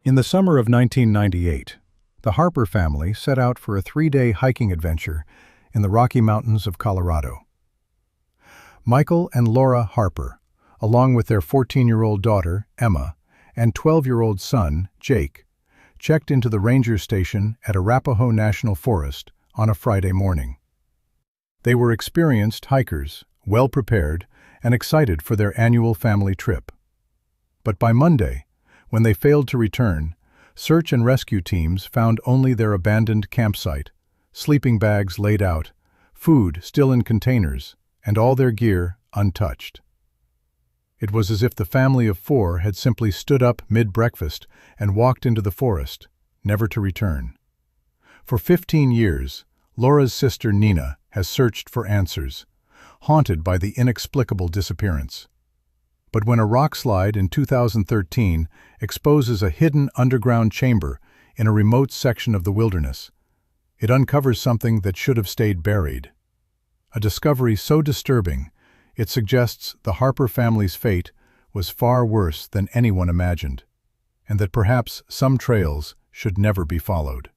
In the summer of 1998, the Harper family set out for a 3-day hiking adventure in the Rocky Mountains of Colorado. Michael and Laura Harper, along with their 14-year-old daughter, Emma, and 12-year-old son, Jake, checked into the ranger station at Arapahoe National Forest on a Friday morning. They were experienced hikers, well-prepared, and excited for their annual family trip. But by Monday, when they failed to return, search and rescue teams found only their abandoned campsite, sleeping bags laid out, food still in containers, and all their gear untouched. It was as if the family of 4 had simply stood up mid-breakfast and walked into the forest, never to return. For 15 years, Laura's sister Nina has searched for answers, haunted by the inexplicable disappearance. But when a rockslide in 2013 exposes a hidden underground chamber in a remote section of the wilderness, it uncovers something that should have stayed buried. A discovery so disturbing, it suggests the Harper family's fate was far worse than anyone imagined, and that perhaps some trails should never be followed.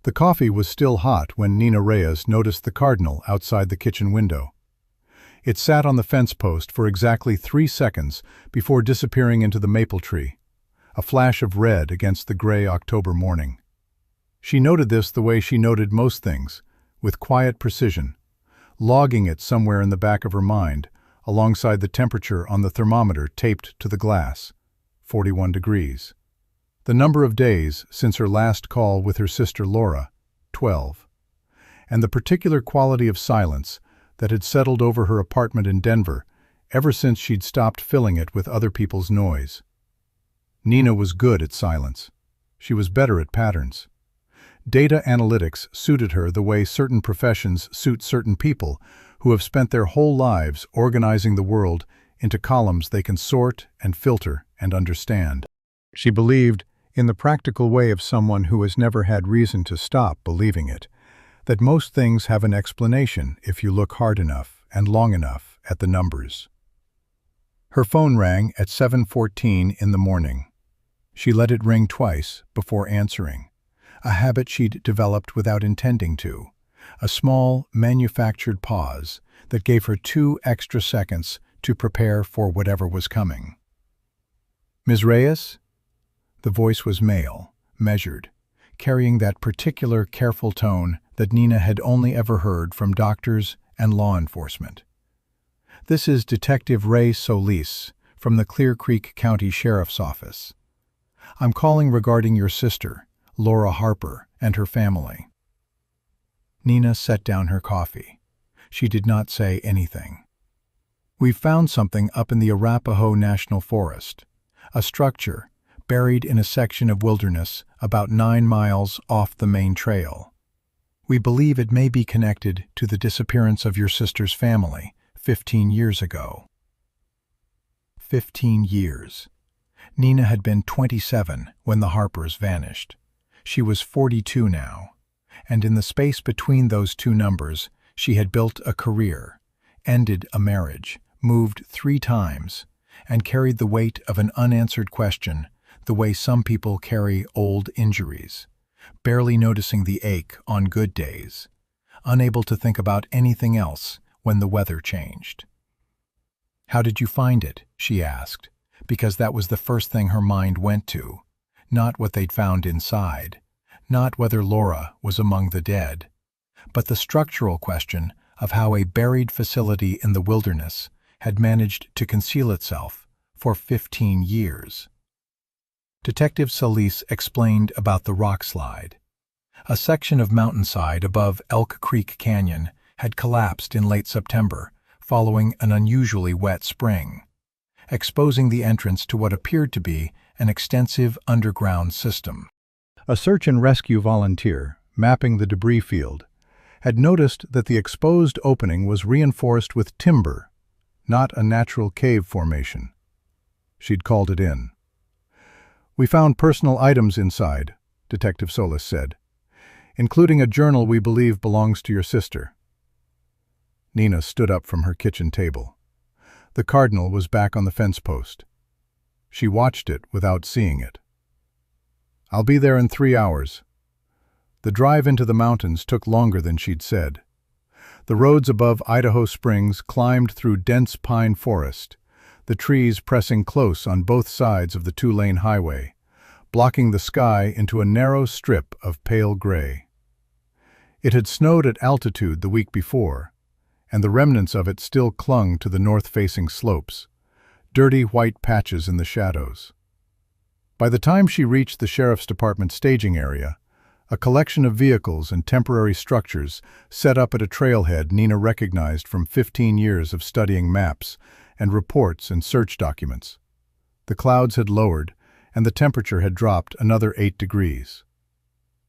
The coffee was still hot when Nina Reyes noticed the cardinal outside the kitchen window. It sat on the fence post for exactly 3 seconds before disappearing into the maple tree, a flash of red against the gray October morning. She noted this the way she noted most things, with quiet precision, logging it somewhere in the back of her mind, alongside the temperature on the thermometer taped to the glass, 41 degrees. The number of days since her last call with her sister Laura, 12. And the particular quality of silence that had settled over her apartment in Denver ever since she'd stopped filling it with other people's noise. Nina was good at silence. She was better at patterns. Data analytics suited her the way certain professions suit certain people who have spent their whole lives organizing the world into columns they can sort and filter and understand. She believed, in the practical way of someone who has never had reason to stop believing it, that most things have an explanation if you look hard enough and long enough at the numbers. Her phone rang at 7:14 in the morning. She let it ring twice before answering, a habit she'd developed without intending to, a small, manufactured pause that gave her 2 extra seconds to prepare for whatever was coming. "Ms. Reyes?" The voice was male, measured, carrying that particular careful tone that Nina had only ever heard from doctors and law enforcement. "This is Detective Ray Solis from the Clear Creek County Sheriff's Office. I'm calling regarding your sister, Laura Harper, and her family." Nina set down her coffee. She did not say anything. "We've found something up in the Arapahoe National Forest, a structure buried in a section of wilderness about 9 miles off the main trail. We believe it may be connected to the disappearance of your sister's family 15 years ago." 15 years. Nina had been 27 when the Harpers vanished. She was 42 now, and in the space between those 2 numbers, she had built a career, ended a marriage, moved 3 times, and carried the weight of an unanswered question the way some people carry old injuries, barely noticing the ache on good days, unable to think about anything else when the weather changed. "How did you find it?" she asked, because that was the first thing her mind went to, not what they'd found inside, not whether Laura was among the dead, but the structural question of how a buried facility in the wilderness had managed to conceal itself for 15 years. Detective Solis explained about the rock slide. A section of mountainside above Elk Creek Canyon had collapsed in late September following an unusually wet spring, exposing the entrance to what appeared to be an extensive underground system. A search and rescue volunteer, mapping the debris field, had noticed that the exposed opening was reinforced with timber, not a natural cave formation. She'd called it in. "We found personal items inside," Detective Solis said, "including a journal we believe belongs to your sister." Nina stood up from her kitchen table. The cardinal was back on the fence post. She watched it without seeing it. "I'll be there in 3 hours." The drive into the mountains took longer than she'd said. The roads above Idaho Springs climbed through dense pine forest, the trees pressing close on both sides of the 2-lane highway, blocking the sky into a narrow strip of pale gray. It had snowed at altitude the week before, and the remnants of it still clung to the north-facing slopes, dirty white patches in the shadows. By the time she reached the sheriff's department staging area, a collection of vehicles and temporary structures set up at a trailhead Nina recognized from 15 years of studying maps and reports and search documents. The clouds had lowered, and the temperature had dropped another 8 degrees.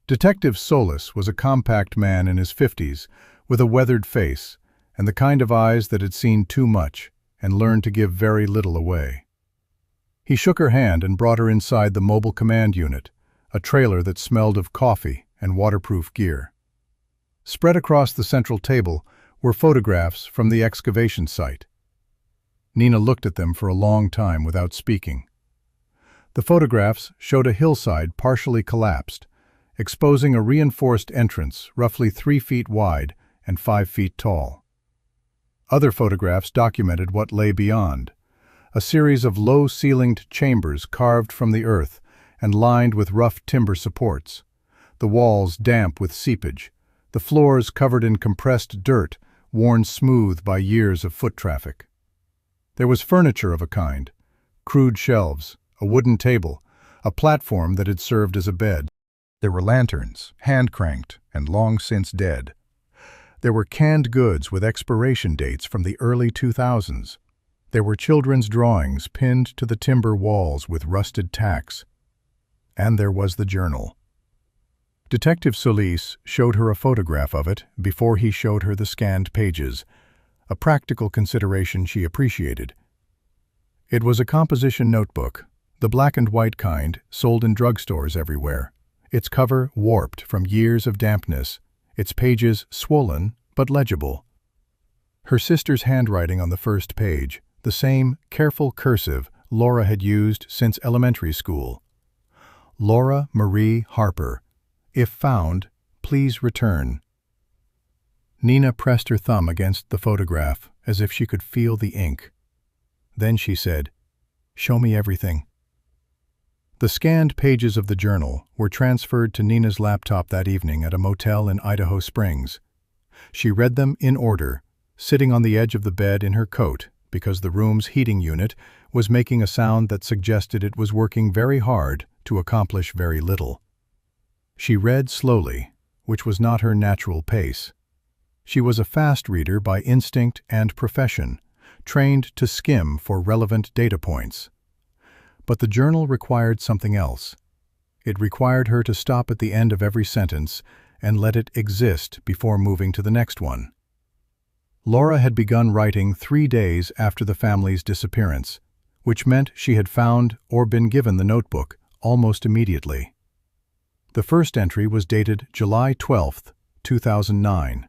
Detective Solis was a compact man in his 50s with a weathered face and the kind of eyes that had seen too much and learned to give very little away. He shook her hand and brought her inside the mobile command unit, a trailer that smelled of coffee and waterproof gear. Spread across the central table were photographs from the excavation site. Nina looked at them for a long time without speaking. The photographs showed a hillside partially collapsed, exposing a reinforced entrance roughly 3 feet wide and 5 feet tall. Other photographs documented what lay beyond, a series of low-ceilinged chambers carved from the earth and lined with rough timber supports, the walls damp with seepage, the floors covered in compressed dirt worn smooth by years of foot traffic. There was furniture of a kind, crude shelves, a wooden table, a platform that had served as a bed. There were lanterns, hand-cranked and long since dead. There were canned goods with expiration dates from the early 2000s. There were children's drawings pinned to the timber walls with rusted tacks. And there was the journal. Detective Solis showed her a photograph of it before he showed her the scanned pages, a practical consideration she appreciated. It was a composition notebook, the black and white kind sold in drugstores everywhere, its cover warped from years of dampness, its pages swollen but legible. Her sister's handwriting on the first page, the same careful cursive Laura had used since elementary school. Laura Marie Harper. If found, please return. Nina pressed her thumb against the photograph as if she could feel the ink. Then she said, "Show me everything." The scanned pages of the journal were transferred to Nina's laptop that evening at a motel in Idaho Springs. She read them in order, sitting on the edge of the bed in her coat because the room's heating unit was making a sound that suggested it was working very hard to accomplish very little. She read slowly, which was not her natural pace. She was a fast reader by instinct and profession, trained to skim for relevant data points. But the journal required something else. It required her to stop at the end of every sentence and let it exist before moving to the next one. Laura had begun writing 3 days after the family's disappearance, which meant she had found or been given the notebook almost immediately. The first entry was dated July 12, 2009.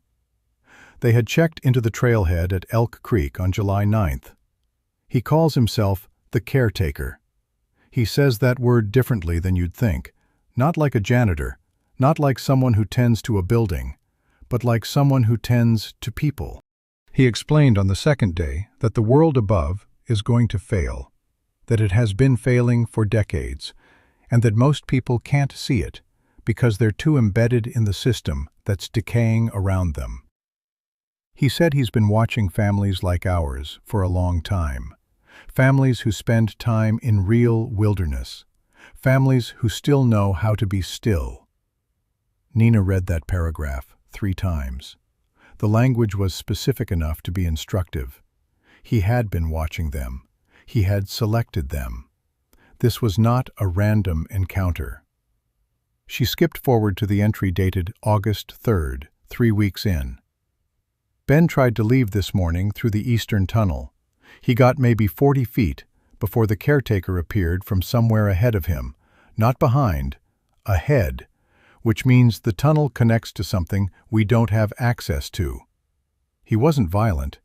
They had checked into the trailhead at Elk Creek on July 9th. He calls himself the caretaker. He says that word differently than you'd think, not like a janitor, not like someone who tends to a building, but like someone who tends to people. He explained on the second day that the world above is going to fail, that it has been failing for decades, and that most people can't see it because they're too embedded in the system that's decaying around them. He said he's been watching families like ours for a long time, families who spend time in real wilderness, families who still know how to be still. Nina read that paragraph 3 times. The language was specific enough to be instructive. He had been watching them. He had selected them. This was not a random encounter. She skipped forward to the entry dated August 3rd, 3 weeks in. Ben tried to leave this morning through the eastern tunnel. He got maybe 40 feet before the caretaker appeared from somewhere ahead of him, not behind, ahead, which means the tunnel connects to something we don't have access to. He wasn't violent.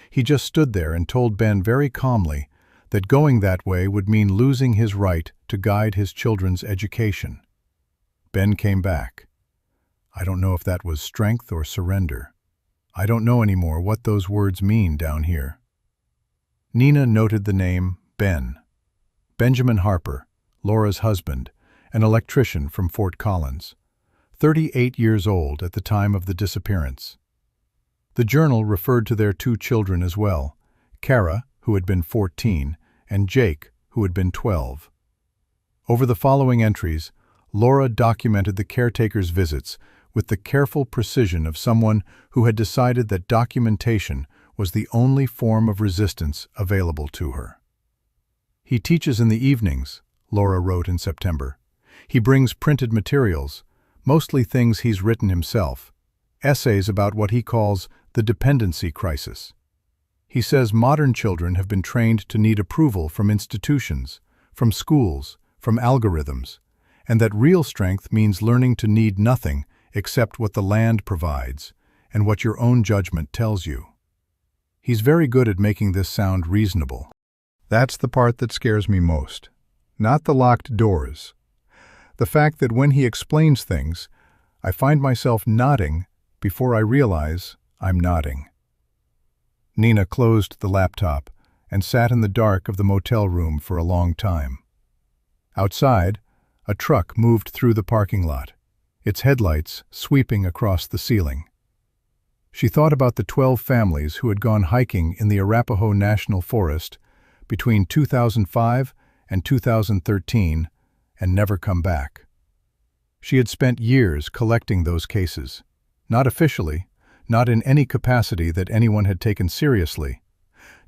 He just stood there and told Ben very calmly that going that way would mean losing his right to guide his children's education. Ben came back. I don't know if that was strength or surrender. I don't know anymore what those words mean down here. Nina noted the name Ben. Benjamin Harper, Laura's husband, an electrician from Fort Collins, 38 years old at the time of the disappearance. The journal referred to their 2 children as well, Kara, who had been 14, and Jake, who had been 12. Over the following entries, Laura documented the caretaker's visits with the careful precision of someone who had decided that documentation was the only form of resistance available to her. He teaches in the evenings, Laura wrote in September. He brings printed materials, mostly things he's written himself, essays about what he calls the dependency crisis. He says modern children have been trained to need approval from institutions, from schools, from algorithms, and that real strength means learning to need nothing except what the land provides and what your own judgment tells you. He's very good at making this sound reasonable. That's the part that scares me most. Not the locked doors. The fact that when he explains things, I find myself nodding before I realize I'm nodding. Nina closed the laptop and sat in the dark of the motel room for a long time. Outside, a truck moved through the parking lot, its headlights sweeping across the ceiling. She thought about the 12 families who had gone hiking in the Arapaho National Forest between 2005 and 2013 and never come back. She had spent years collecting those cases, not officially, not in any capacity that anyone had taken seriously,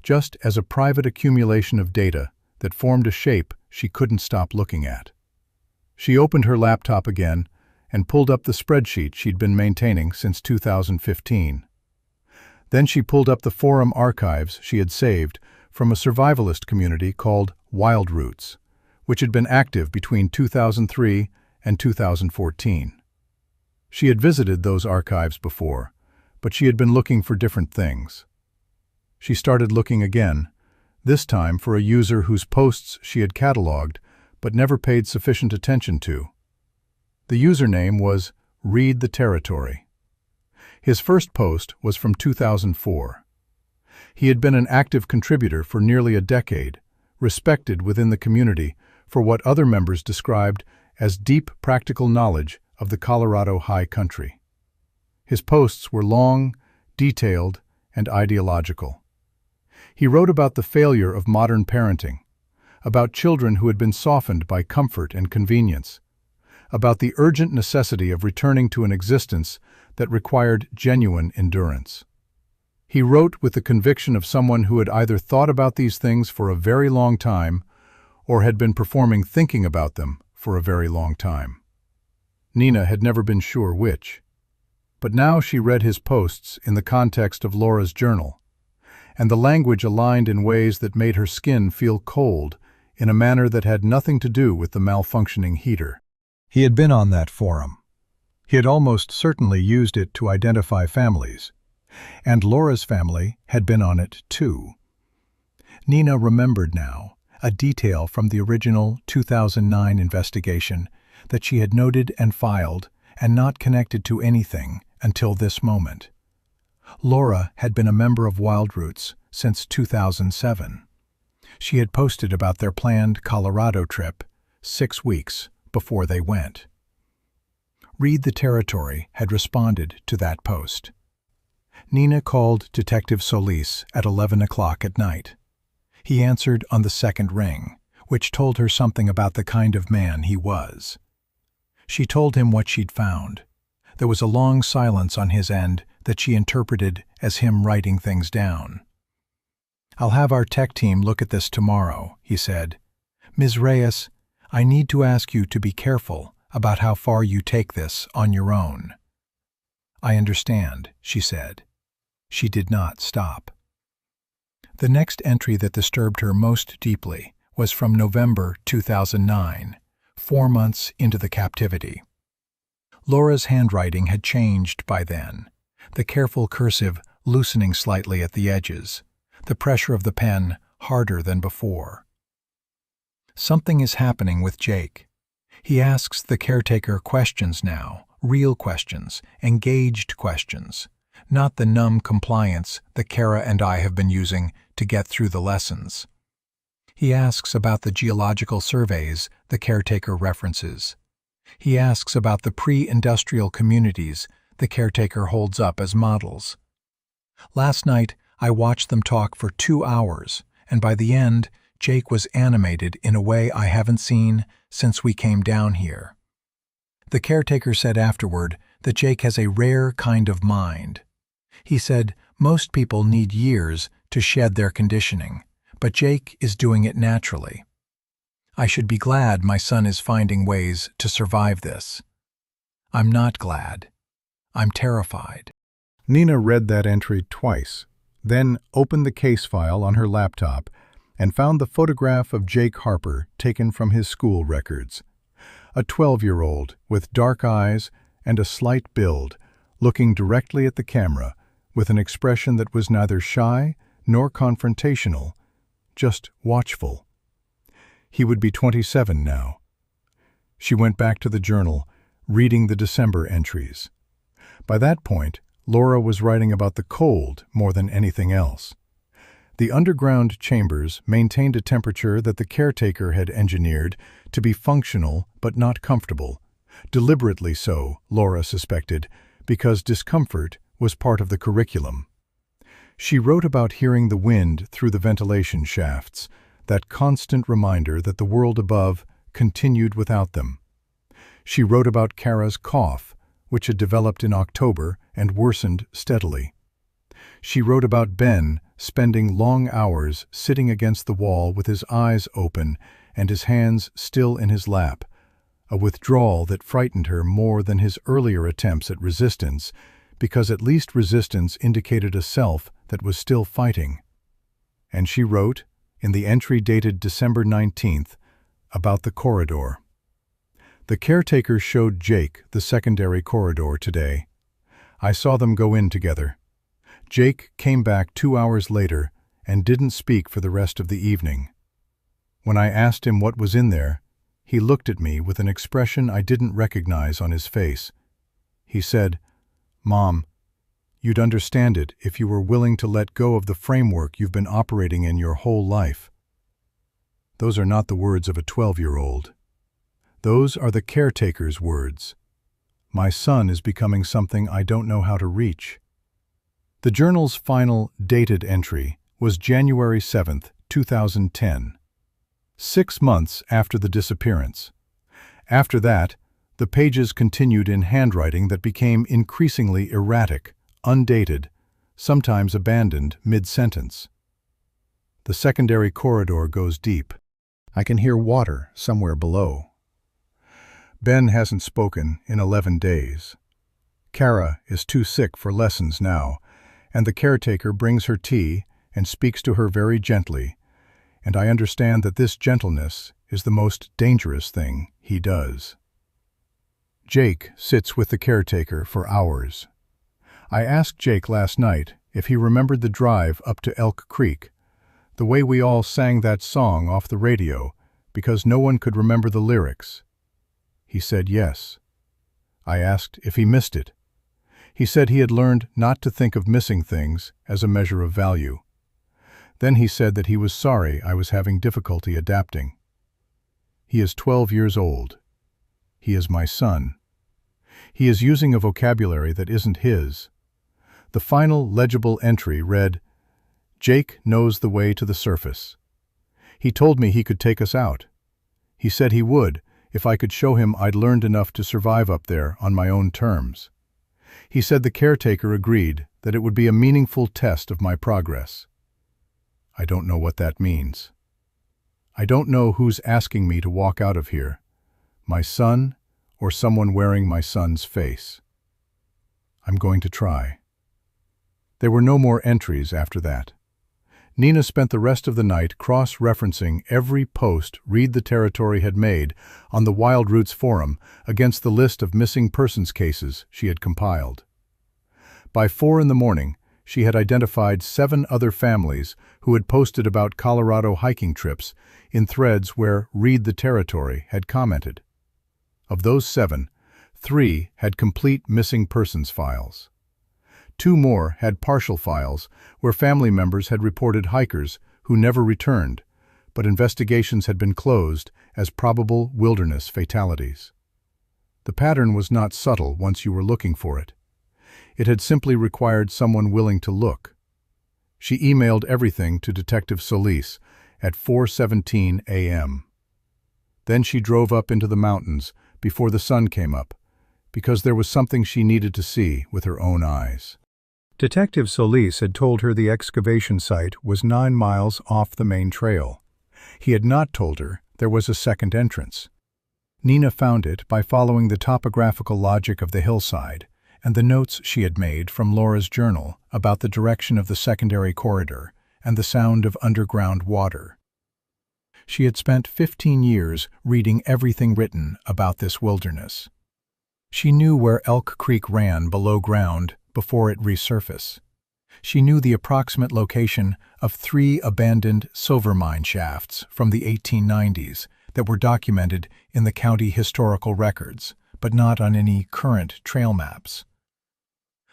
just as a private accumulation of data that formed a shape she couldn't stop looking at. She opened her laptop again and pulled up the spreadsheet she'd been maintaining since 2015. Then she pulled up the forum archives she had saved from a survivalist community called Wild Roots, which had been active between 2003 and 2014. She had visited those archives before, but she had been looking for different things. She started looking again, this time for a user whose posts she had cataloged but never paid sufficient attention to. The username was Read the Territory. His first post was from 2004. He had been an active contributor for nearly a decade, respected within the community for what other members described as deep practical knowledge of the Colorado high country. His posts were long, detailed, and ideological. He wrote about the failure of modern parenting, about children who had been softened by comfort and convenience, about the urgent necessity of returning to an existence that required genuine endurance. He wrote with the conviction of someone who had either thought about these things for a very long time or had been performing thinking about them for a very long time. Nina had never been sure which. But now she read his posts in the context of Laura's journal, and the language aligned in ways that made her skin feel cold in a manner that had nothing to do with the malfunctioning heater. He had been on that forum. He had almost certainly used it to identify families, and Laura's family had been on it too. Nina remembered now a detail from the original 2009 investigation that she had noted and filed and not connected to anything until this moment. Laura had been a member of Wild Roots since 2007. She had posted about their planned Colorado trip 6 weeks before they went. Read the Territory had responded to that post. Nina called Detective Solis at 11 o'clock at night. He answered on the second ring, which told her something about the kind of man he was. She told him what she'd found. There was a long silence on his end that she interpreted as him writing things down. "I'll have our tech team look at this tomorrow," he said. "Ms. Reyes, I need to ask you to be careful about how far you take this on your own." "I understand," she said. She did not stop. The next entry that disturbed her most deeply was from November 2009, 4 months into the captivity. Laura's handwriting had changed by then, the careful cursive loosening slightly at the edges, the pressure of the pen harder than before. "Something is happening with Jake. He asks the caretaker questions now, real questions, engaged questions, not the numb compliance that Kara and I have been using to get through the lessons. He asks about the geological surveys the caretaker references. He asks about the pre-industrial communities the caretaker holds up as models. Last night, I watched them talk for 2 hours, and by the end, Jake was animated in a way I haven't seen since we came down here. The caretaker said afterward that Jake has a rare kind of mind. He said most people need years to shed their conditioning, but Jake is doing it naturally. I should be glad my son is finding ways to survive this. I'm not glad. I'm terrified. Nina read that entry twice, then opened the case file on her laptop and found the photograph of Jake Harper taken from his school records. A 12-year-old with dark eyes and a slight build, looking directly at the camera with an expression that was neither shy nor confrontational, just watchful. He would be 27 now. She went back to the journal, reading the December entries. By that point, Laura was writing about the cold more than anything else. The underground chambers maintained a temperature that the caretaker had engineered to be functional but not comfortable. Deliberately so, Laura suspected, because discomfort was part of the curriculum. She wrote about hearing the wind through the ventilation shafts, that constant reminder that the world above continued without them. She wrote about Kara's cough, which had developed in October and worsened steadily. She wrote about Ben spending long hours sitting against the wall with his eyes open and his hands still in his lap, a withdrawal that frightened her more than his earlier attempts at resistance, because at least resistance indicated a self that was still fighting. And she wrote, in the entry dated December 19th, about the corridor. The caretaker showed Jake the secondary corridor today. I saw them go in together. Jake came back 2 hours later and didn't speak for the rest of the evening. When I asked him what was in there, he looked at me with an expression I didn't recognize on his face. He said, "Mom, you'd understand it if you were willing to let go of the framework you've been operating in your whole life." Those are not the words of a 12-year-old. Those are the caretaker's words. My son is becoming something I don't know how to reach. The journal's final dated entry was January 7, 2010, 6 months after the disappearance. After that, the pages continued in handwriting that became increasingly erratic, undated, sometimes abandoned mid-sentence. The secondary corridor goes deep. I can hear water somewhere below. Ben hasn't spoken in 11 days. Kara is too sick for lessons now, and the caretaker brings her tea and speaks to her very gently, and I understand that this gentleness is the most dangerous thing he does. Jake sits with the caretaker for hours. I asked Jake last night if he remembered the drive up to Elk Creek, the way we all sang that song off the radio because no one could remember the lyrics. He said yes. I asked if he missed it. He said he had learned not to think of missing things as a measure of value. Then he said that he was sorry I was having difficulty adapting. He is 12 years old. He is my son. He is using a vocabulary that isn't his. The final legible entry read, "Jake knows the way to the surface. He told me he could take us out. He said he would if I could show him I'd learned enough to survive up there on my own terms. He said the caretaker agreed that it would be a meaningful test of my progress." I don't know what that means. I don't know who's asking me to walk out of here, my son or someone wearing my son's face. I'm going to try. There were no more entries after that. Nina spent the rest of the night cross-referencing every post Read the Territory had made on the Wild Roots forum against the list of missing persons cases she had compiled. By 4 in the morning, she had identified 7 other families who had posted about Colorado hiking trips in threads where Read the Territory had commented. Of those 7, 3 had complete missing persons files. 2 more had partial files where family members had reported hikers who never returned, but investigations had been closed as probable wilderness fatalities. The pattern was not subtle once you were looking for it. It had simply required someone willing to look. She emailed everything to Detective Solis at 4:17 a.m. Then she drove up into the mountains before the sun came up, because there was something she needed to see with her own eyes. Detective Solis had told her the excavation site was 9 miles off the main trail. He had not told her there was a second entrance. Nina found it by following the topographical logic of the hillside and the notes she had made from Laura's journal about the direction of the secondary corridor and the sound of underground water. She had spent 15 years reading everything written about this wilderness. She knew where Elk Creek ran below ground before it resurfaced. She knew the approximate location of 3 abandoned silver mine shafts from the 1890s that were documented in the county historical records, but not on any current trail maps.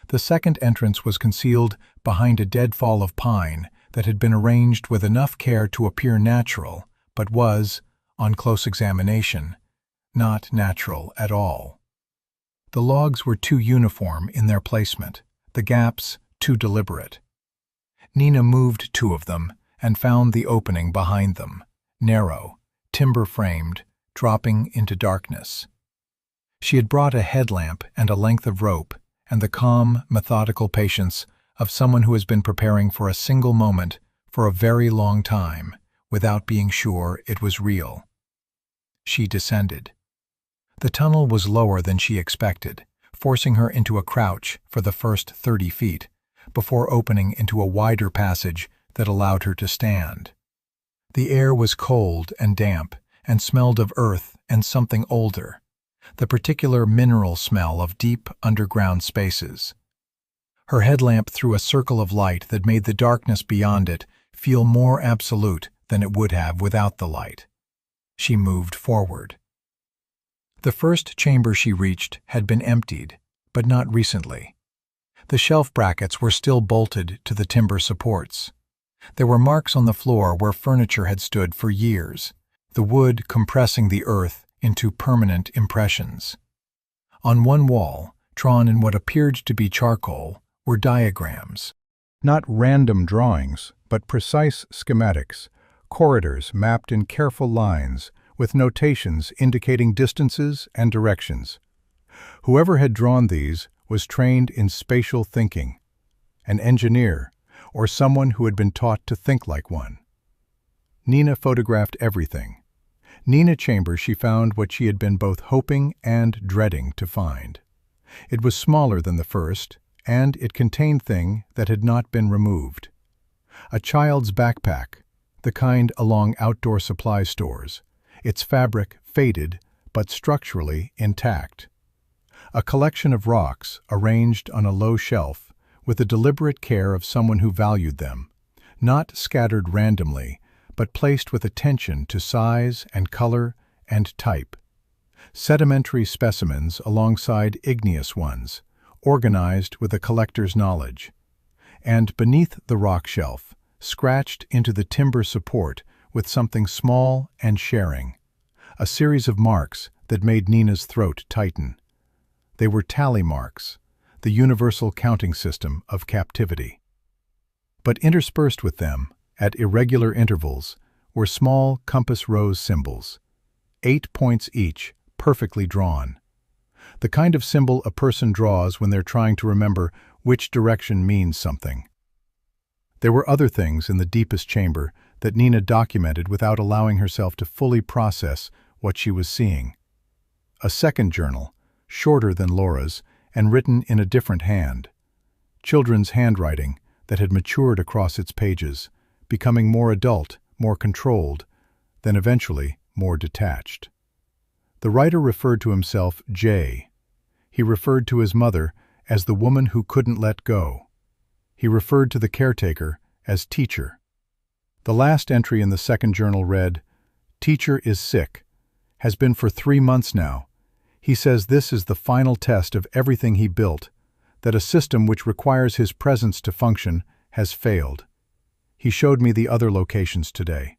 The second entrance was concealed behind a deadfall of pine that had been arranged with enough care to appear natural, but was, on close examination, not natural at all. The logs were too uniform in their placement, the gaps too deliberate. Nina moved 2 of them and found the opening behind them, narrow, timber-framed, dropping into darkness. She had brought a headlamp and a length of rope and the calm, methodical patience of someone who has been preparing for a single moment for a very long time without being sure it was real. She descended. The tunnel was lower than she expected, forcing her into a crouch for the first 30 feet, before opening into a wider passage that allowed her to stand. The air was cold and damp and smelled of earth and something older, the particular mineral smell of deep underground spaces. Her headlamp threw a circle of light that made the darkness beyond it feel more absolute than it would have without the light. She moved forward. The first chamber she reached had been emptied, but not recently. The shelf brackets were still bolted to the timber supports. There were marks on the floor where furniture had stood for years, the wood compressing the earth into permanent impressions. On one wall, drawn in what appeared to be charcoal, were diagrams. Not random drawings, but precise schematics, corridors mapped in careful lines, with notations indicating distances and directions. Whoever had drawn these was trained in spatial thinking, an engineer, or someone who had been taught to think like one. Nina photographed everything. Nina Chambers, she found what she had been both hoping and dreading to find. It was smaller than the first, and it contained things that had not been removed. A child's backpack, the kind along outdoor supply stores, its fabric faded but structurally intact. A collection of rocks arranged on a low shelf with the deliberate care of someone who valued them, not scattered randomly, but placed with attention to size and color and type. Sedimentary specimens alongside igneous ones, organized with a collector's knowledge. And beneath the rock shelf, scratched into the timber support with something small and sharing, a series of marks that made Nina's throat tighten. They were tally marks, the universal counting system of captivity. But interspersed with them, at irregular intervals, were small compass rose symbols, 8 points each, perfectly drawn. The kind of symbol a person draws when they're trying to remember which direction means something. There were other things in the deepest chamber that Nina documented without allowing herself to fully process what she was seeing. A second journal, shorter than Laura's, and written in a different hand. Children's handwriting that had matured across its pages, becoming more adult, more controlled, then eventually more detached. The writer referred to himself J. He referred to his mother as the woman who couldn't let go. He referred to the caretaker as teacher. The last entry in the second journal read, "Teacher is sick. Has been for 3 months now. He says this is the final test of everything he built, that a system which requires his presence to function has failed. He showed me the other locations today.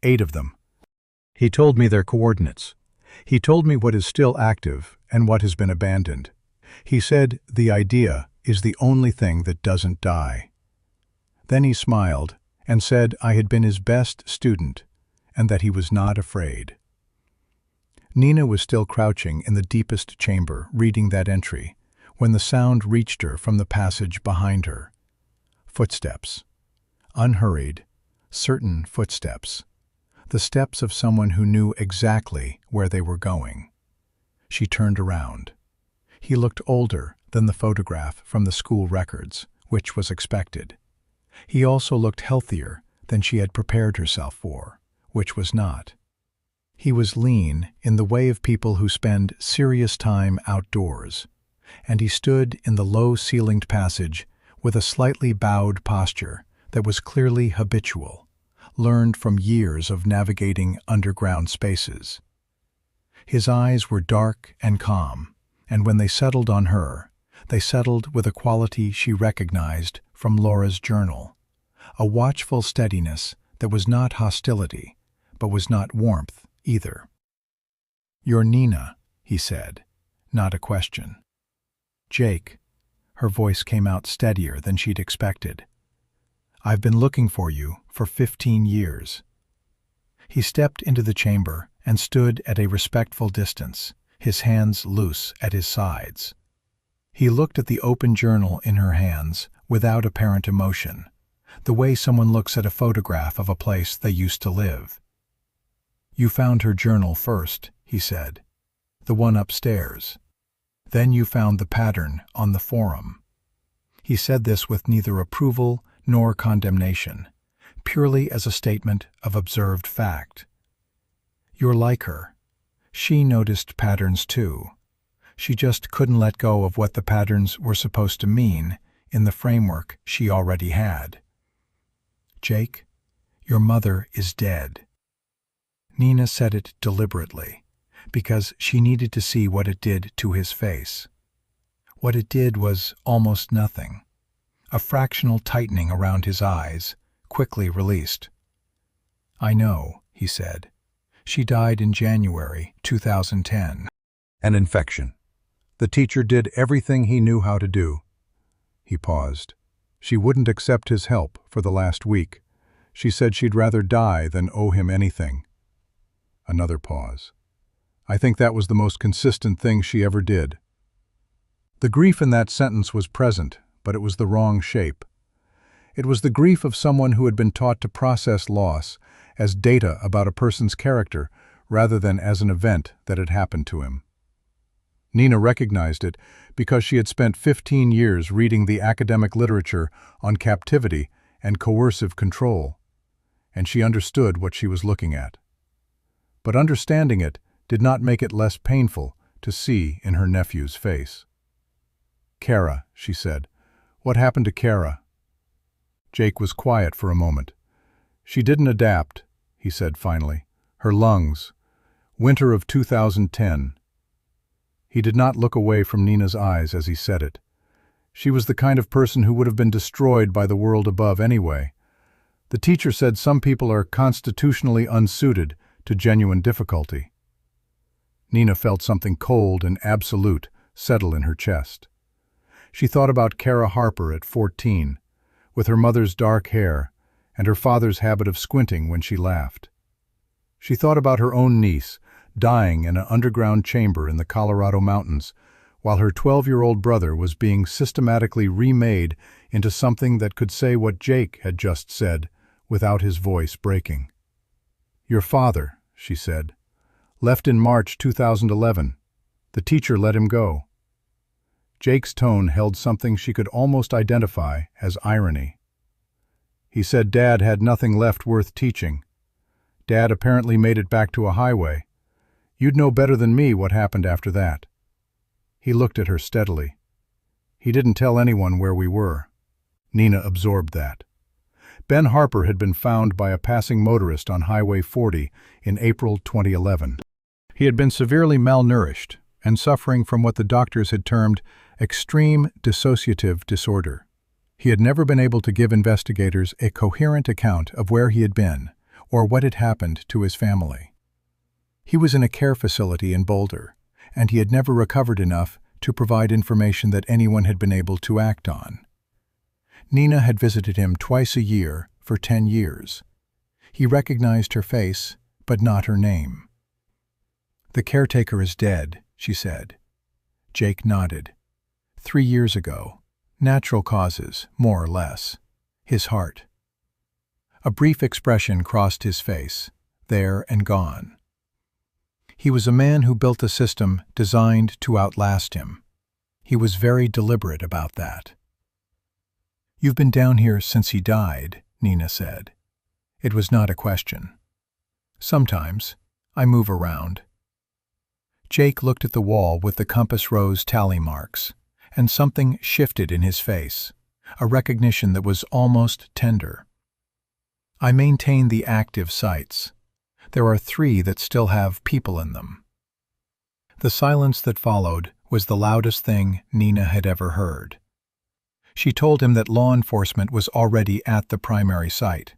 8 of them. He told me their coordinates. He told me what is still active and what has been abandoned. He said the idea is the only thing that doesn't die. Then he smiled and said I had been his best student and that he was not afraid. Nina was still crouching in the deepest chamber, reading that entry, when the sound reached her from the passage behind her. Footsteps. Unhurried, certain footsteps. The steps of someone who knew exactly where they were going. She turned around. He looked older than the photograph from the school records, which was expected. He also looked healthier than she had prepared herself for, which was not. He was lean in the way of people who spend serious time outdoors, and he stood in the low-ceilinged passage with a slightly bowed posture that was clearly habitual, learned from years of navigating underground spaces. His eyes were dark and calm, and when they settled on her, they settled with a quality she recognized from Laura's journal, a watchful steadiness that was not hostility, but was not warmth either. "You're Nina," he said, not a question. "Jake." Her voice came out steadier than she'd expected. "I've been looking for you for 15 years. He stepped into the chamber and stood at a respectful distance, his hands loose at his sides. He looked at the open journal in her hands without apparent emotion, the way someone looks at a photograph of a place they used to live. "You found her journal first," he said, "the one upstairs. Then you found the pattern on the forum." He said this with neither approval nor condemnation, purely as a statement of observed fact. "You're like her. She noticed patterns too. She just couldn't let go of what the patterns were supposed to mean in the framework she already had. Jake, your mother is dead." Nina said it deliberately, because she needed to see what it did to his face. What it did was almost nothing. A fractional tightening around his eyes, quickly released. "I know," he said. "She died in January 2010. An infection. The teacher did everything he knew how to do." He paused. "She wouldn't accept his help for the last week. She said she'd rather die than owe him anything." Another pause. "I think that was the most consistent thing she ever did." The grief in that sentence was present, but it was the wrong shape. It was the grief of someone who had been taught to process loss as data about a person's character rather than as an event that had happened to him. Nina recognized it because she had spent 15 years reading the academic literature on captivity and coercive control, and she understood what she was looking at. But understanding it did not make it less painful to see in her nephew's face. "Kara," she said. "What happened to Kara?" Jake was quiet for a moment. "She didn't adapt," he said finally. "Her lungs. Winter of 2010. He did not look away from Nina's eyes as he said it. She was the kind of person who would have been destroyed by the world above anyway. The teacher said some people are constitutionally unsuited to genuine difficulty. Nina felt something cold and absolute settle in her chest. She thought about Kara Harper at 14, with her mother's dark hair and her father's habit of squinting when she laughed. She thought about her own niece, dying in an underground chamber in the Colorado mountains, while her 12-year-old brother was being systematically remade into something that could say what Jake had just said without his voice breaking. "Your father," she said, "left in March 2011. The teacher let him go." Jake's tone held something she could almost identify as irony. "He said Dad had nothing left worth teaching. Dad apparently made it back to a highway. You'd know better than me what happened after that." He looked at her steadily. "He didn't tell anyone where we were." Nina absorbed that. Ben Harper had been found by a passing motorist on Highway 40 in April 2011. He had been severely malnourished, and suffering from what the doctors had termed extreme dissociative disorder. He had never been able to give investigators a coherent account of where he had been or what had happened to his family. He was in a care facility in Boulder, and he had never recovered enough to provide information that anyone had been able to act on. Nina had visited him twice a year for 10 years. He recognized her face, but not her name. "The caretaker is dead," she said. Jake nodded. 3 years ago. Natural causes, more or less. His heart. A brief expression crossed his face, there and gone. He was a man who built a system designed to outlast him. He was very deliberate about that. "You've been down here since he died," Nina said. It was not a question. "Sometimes. I move around." Jake looked at the wall with the compass rose tally marks, and something shifted in his face, a recognition that was almost tender. "I maintain the active sites. There are 3 that still have people in them." The silence that followed was the loudest thing Nina had ever heard. She told him that law enforcement was already at the primary site,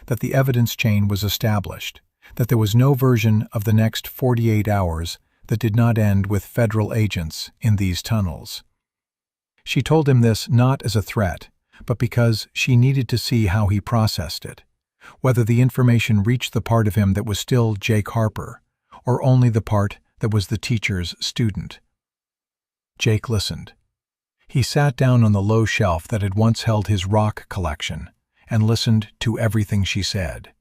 that the evidence chain was established, that there was no version of the next 48 hours that did not end with federal agents in these tunnels. She told him this not as a threat, but because she needed to see how he processed it, whether the information reached the part of him that was still Jake Harper, or only the part that was the teacher's student. Jake listened. He sat down on the low shelf that had once held his rock collection and listened to everything she said.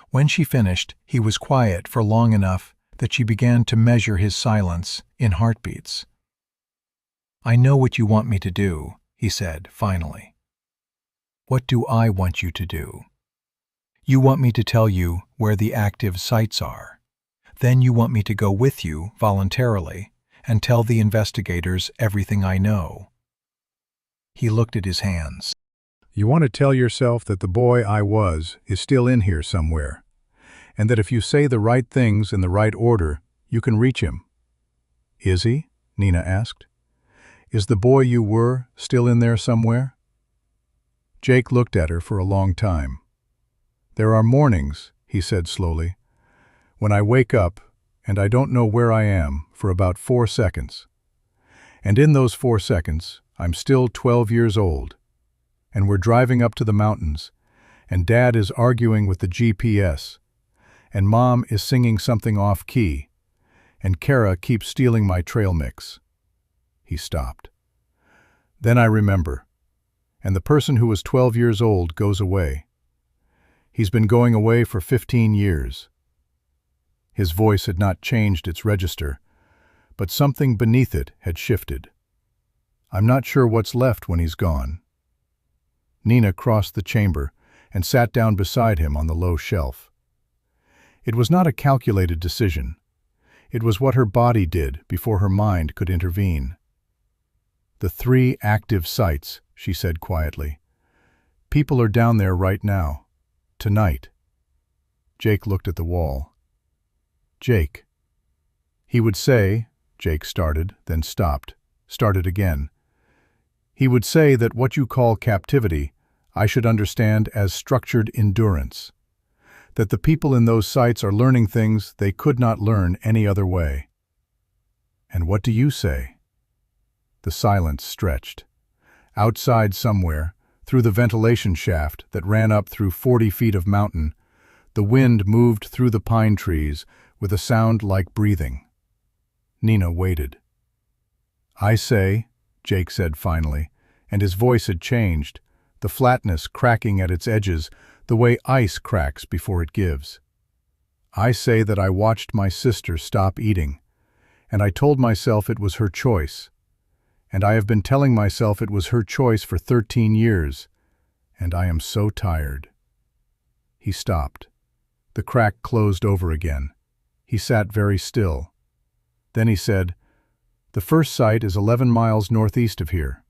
When she finished, he was quiet for long enough that she began to measure his silence in heartbeats. "I know what you want me to do," he said, finally. "What do I want you to do?" "You want me to tell you where the active sites are. Then you want me to go with you voluntarily and tell the investigators everything I know." He looked at his hands. "You want to tell yourself that the boy I was is still in here somewhere, and that if you say the right things in the right order, you can reach him." "Is he?" Nina asked. "Is the boy you were still in there somewhere?" Jake looked at her for a long time. "There are mornings," he said slowly, "when I wake up and I don't know where I am for about 4 seconds. And in those 4 seconds, I'm still 12 years old, and we're driving up to the mountains, and Dad is arguing with the GPS, and Mom is singing something off-key, and Kara keeps stealing my trail mix." He stopped. "Then I remember, and the person who was 12 years old goes away. He's been going away for 15 years. His voice had not changed its register, but something beneath it had shifted. I'm not sure what's left when he's gone." Nina crossed the chamber and sat down beside him on the low shelf. It was not a calculated decision. It was what her body did before her mind could intervene. "The 3 active sites," she said quietly. "People are down there right now. Tonight." Jake looked at the wall. "Jake." He would say, Jake started, then stopped, started again. He would say that what you call captivity, I should understand as structured endurance. That the people in those sites are learning things they could not learn any other way. "And what do you say?" The silence stretched. Outside somewhere, through the ventilation shaft that ran up through 40 feet of mountain, the wind moved through the pine trees with a sound like breathing. Nina waited. "I say," Jake said finally, and his voice had changed, the flatness cracking at its edges, the way ice cracks before it gives. "I say that I watched my sister stop eating, and I told myself it was her choice. And I have been telling myself it was her choice for 13 years, and I am so tired." He stopped. The crack closed over again. He sat very still. Then he said, "The first site is 11 miles northeast of here."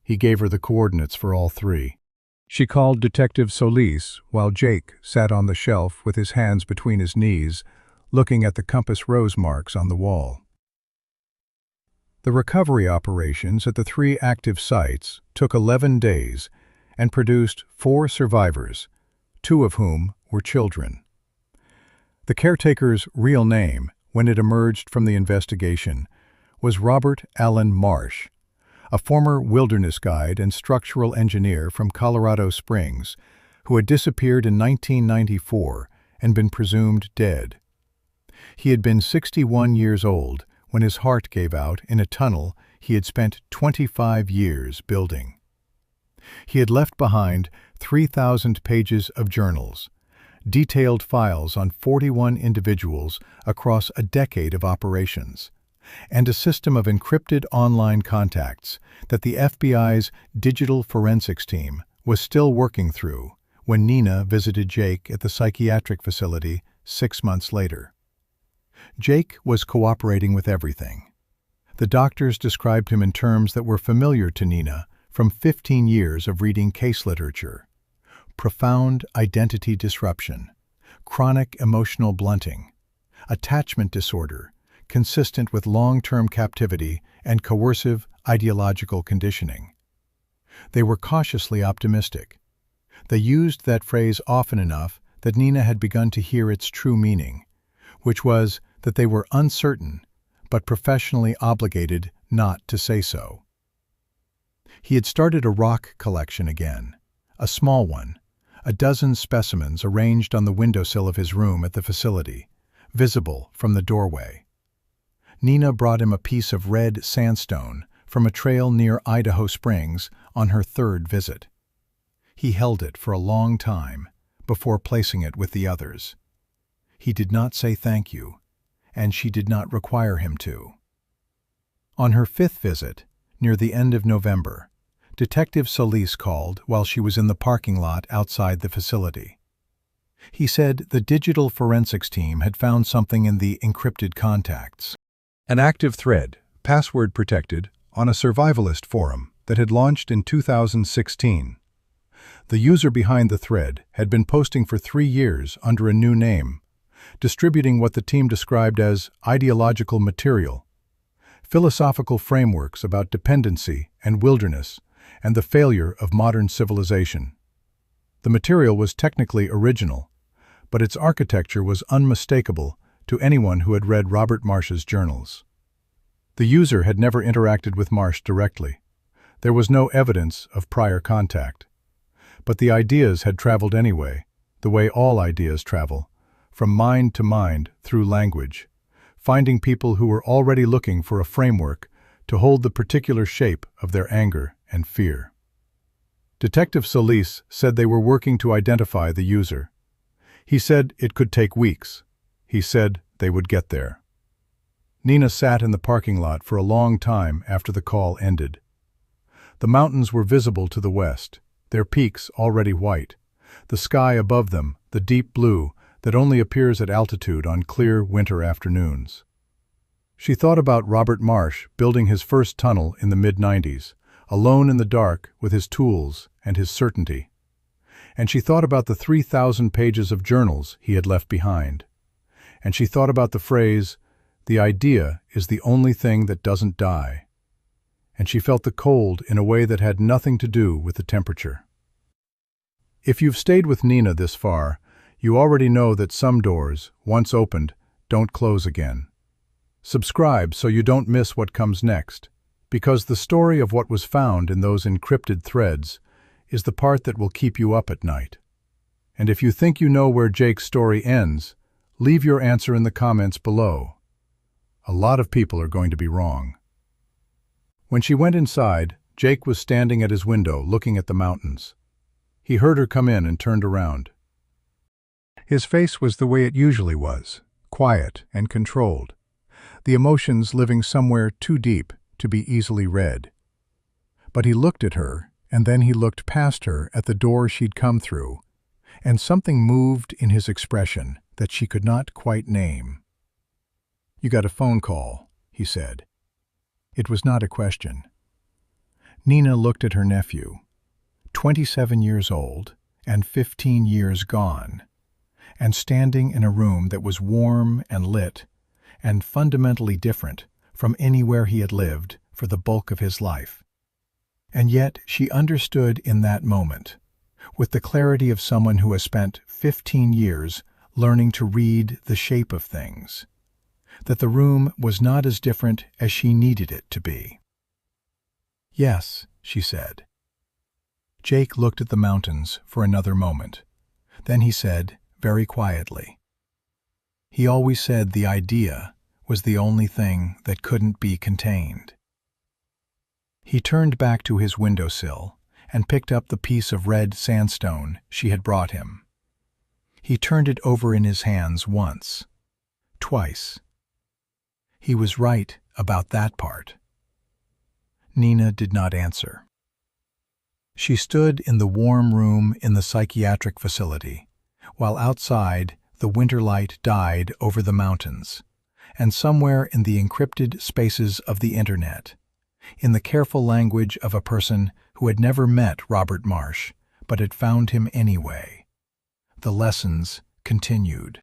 He gave her the coordinates for all 3. She called Detective Solis while Jake sat on the shelf with his hands between his knees, looking at the compass rose marks on the wall. The recovery operations at the 3 active sites took 11 days and produced 4 survivors, 2 of whom were children. The caretaker's real name, when it emerged from the investigation, was Robert Allen Marsh, a former wilderness guide and structural engineer from Colorado Springs, who had disappeared in 1994 and been presumed dead. He had been 61 years old when his heart gave out in a tunnel he had spent 25 years building. He had left behind 3,000 pages of journals, detailed files on 41 individuals across a decade of operations, and a system of encrypted online contacts that the FBI's digital forensics team was still working through when Nina visited Jake at the psychiatric facility 6 months later. Jake was cooperating with everything. The doctors described him in terms that were familiar to Nina from 15 years of reading case literature: profound identity disruption, chronic emotional blunting, attachment disorder, consistent with long-term captivity and coercive ideological conditioning. They were cautiously optimistic. They used that phrase often enough that Nina had begun to hear its true meaning, which was that they were uncertain, but professionally obligated not to say so. He had started a rock collection again, a small one, a dozen specimens arranged on the windowsill of his room at the facility, visible from the doorway. Nina brought him a piece of red sandstone from a trail near Idaho Springs on her 3rd visit. He held it for a long time before placing it with the others. He did not say thank you, and she did not require him to. On her 5th visit, near the end of November, Detective Solis called while she was in the parking lot outside the facility. He said the digital forensics team had found something in the encrypted contacts. An active thread, password protected, on a survivalist forum that had launched in 2016. The user behind the thread had been posting for 3 years under a new name, distributing what the team described as ideological material, philosophical frameworks about dependency and wilderness and the failure of modern civilization. The material was technically original, but its architecture was unmistakable to anyone who had read Robert Marsh's journals. The user had never interacted with Marsh directly. There was no evidence of prior contact. But the ideas had traveled anyway, the way all ideas travel, from mind to mind through language, finding people who were already looking for a framework to hold the particular shape of their anger and fear. Detective Solis said they were working to identify the user. He said it could take weeks. He said they would get there. Nina sat in the parking lot for a long time after the call ended. The mountains were visible to the west, their peaks already white, the sky above them the deep blue that only appears at altitude on clear winter afternoons. She thought about Robert Marsh building his first tunnel in the mid-90s, alone in the dark with his tools and his certainty. And she thought about the 3,000 pages of journals he had left behind. And she thought about the phrase, "The idea is the only thing that doesn't die." And she felt the cold in a way that had nothing to do with the temperature. If you've stayed with Nina this far, you already know that some doors, once opened, don't close again. Subscribe so you don't miss what comes next, because the story of what was found in those encrypted threads is the part that will keep you up at night. And if you think you know where Jake's story ends, leave your answer in the comments below. A lot of people are going to be wrong. When she went inside, Jake was standing at his window looking at the mountains. He heard her come in and turned around. His face was the way it usually was, quiet and controlled, the emotions living somewhere too deep to be easily read. But he looked at her, and then he looked past her at the door she'd come through, and something moved in his expression that she could not quite name. "You got a phone call," he said. It was not a question. Nina looked at her nephew, 27 years old and 15 years gone, and standing in a room that was warm and lit and fundamentally different from anywhere he had lived for the bulk of his life. And yet she understood in that moment, with the clarity of someone who has spent 15 years learning to read the shape of things, that the room was not as different as she needed it to be. "Yes," she said. Jake looked at the mountains for another moment. Then he said, very quietly, "He always said the idea was the only thing that couldn't be contained." He turned back to his windowsill and picked up the piece of red sandstone she had brought him. He turned it over in his hands once, twice. He was right about that part. Nina did not answer. She stood in the warm room in the psychiatric facility, while outside the winter light died over the mountains, and somewhere in the encrypted spaces of the internet, in the careful language of a person who had never met Robert Marsh but had found him anyway, the lessons continued.